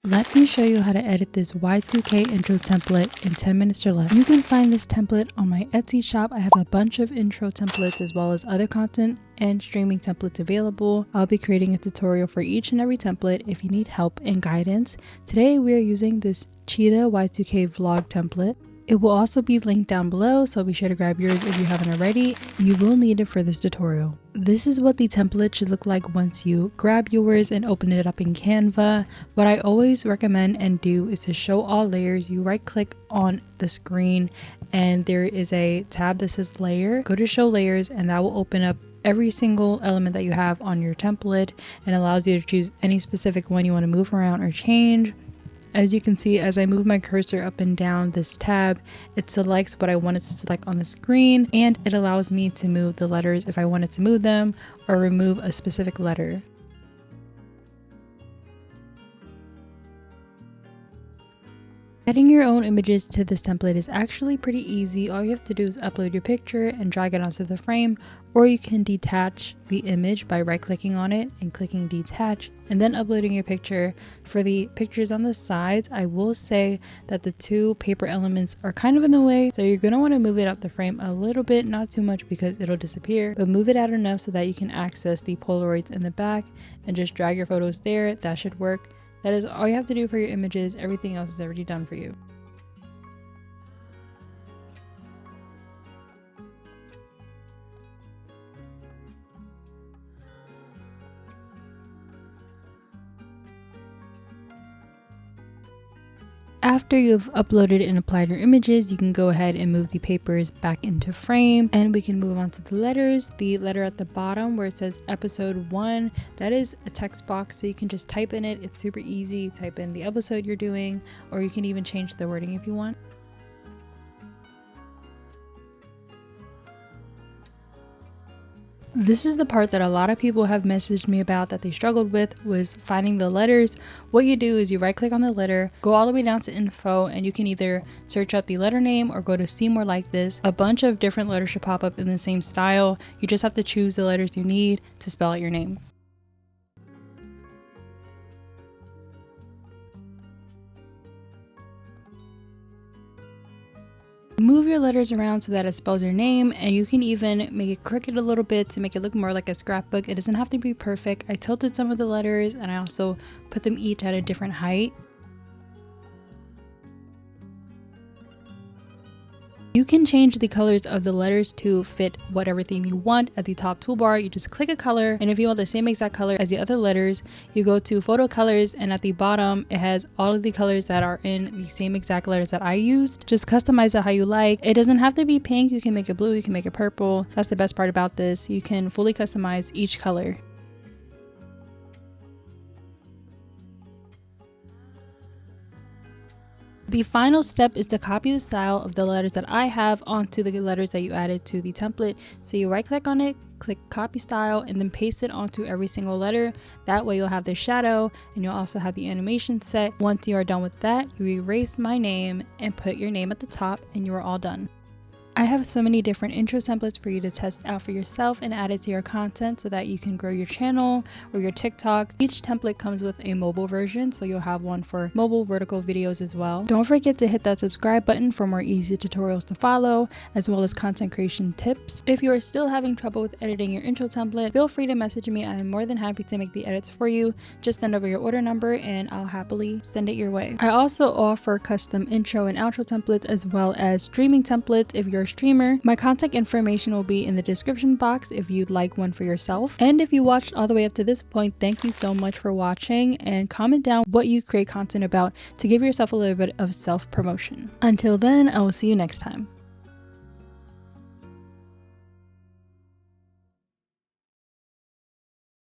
Let me show you how to edit this Y2K intro template in 10 minutes or less. You can find this template on my Etsy shop. I have a bunch of intro templates as well as other content and streaming templates available. I'll be creating a tutorial for each and every template if you need help and guidance. Today we are using this Cheetah Y2K vlog template. It will also be linked down below, so be sure to grab yours if you haven't already. You will need it for this tutorial. This is what the template should look like once you grab yours and open it up in Canva. What I always recommend and do is to show all layers. You right click on the screen and there is a tab that says layer. Go to show layers and that will open up every single element that you have on your template and allows you to choose any specific one you want to move around or change. As you can see, as I move my cursor up and down this tab, it selects what I want it to select on the screen, and it allows me to move the letters if I wanted to move them or remove a specific letter. Adding your own images to this template is actually pretty easy. All you have to do is upload your picture and drag it onto the frame, or you can detach the image by right-clicking on it and clicking detach and then uploading your picture. For the pictures on the sides, I will say that the two paper elements are kind of in the way, so you're going to want to move it out the frame a little bit, not too much because it'll disappear, but move it out enough so that you can access the Polaroids in the back and just drag your photos there. That should work. That is all you have to do for your images. Everything else is already done for you. After you've uploaded and applied your images, you can go ahead and move the papers back into frame, and we can move on to the letters. The letter at the bottom where it says episode 1, that is a text box, so you can just type in it. It's super easy. Type in the episode you're doing, or you can even change the wording if you want. This is the part that a lot of people have messaged me about that they struggled with, was finding the letters. What you do is you right click on the letter, go all the way down to info, and you can either search up the letter name or go to see more like this. A bunch of different letters should pop up in the same style. You just have to choose the letters you need to spell out your name. Move your letters around so that it spells your name, and you can even make it crooked a little bit to make it look more like a scrapbook. It doesn't have to be perfect. I tilted some of the letters and I also put them each at a different height. You can change the colors of the letters to fit whatever theme you want. At the top toolbar, you just click a color, and if you want the same exact color as the other letters, you go to photo colors, and at the bottom it has all of the colors that are in the same exact letters that I used. Just customize it how you like. It doesn't have to be pink. You can make it blue, you can make it purple. That's the best part about this. You can fully customize each color. The final step is to copy the style of the letters that I have onto the letters that you added to the template. So you right click on it, click copy style, and then paste it onto every single letter. That way you'll have the shadow and you'll also have the animation set. Once you are done with that, you erase my name and put your name at the top, and you are all done. I have so many different intro templates for you to test out for yourself and add it to your content so that you can grow your channel or your TikTok. Each template comes with a mobile version, so you'll have one for mobile vertical videos as well. Don't forget to hit that subscribe button for more easy tutorials to follow, as well as content creation tips. If you are still having trouble with editing your intro template, feel free to message me. I am more than happy to make the edits for you. Just send over your order number and I'll happily send it your way. I also offer custom intro and outro templates as well as streaming templates if you're streamer. My contact information will be in the description box if you'd like one for yourself. And if you watched all the way up to this point, thank you so much for watching, and comment down what you create content about to give yourself a little bit of self-promotion. Until then, I will see you next time.